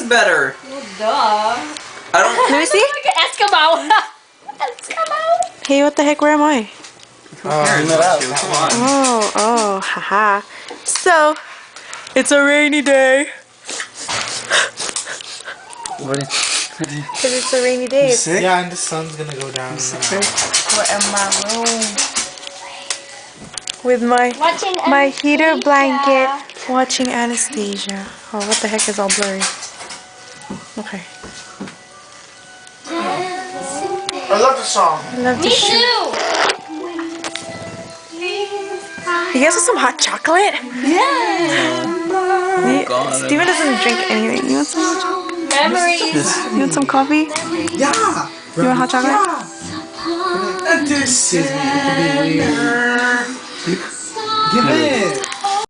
is better. Well, duh. I don't. Let me see. Like an Eskimo. Eskimo. Hey, what the heck? Where am I? Oh, Oh, haha. So, it's a rainy day. Because it's a rainy day. Yeah, and the sun's gonna go down. We're in my room. With my heater Anastasia. blanket, watching Anastasia. Oh, what the heck is all blurry? Okay. I love the song. I love Me this show. too. You guys want some hot chocolate? Yeah. God. Steven doesn't drink anything. You want some hot chocolate? Memories. You want some coffee? Yeah. You want hot chocolate? Yeah. This is me. Give it.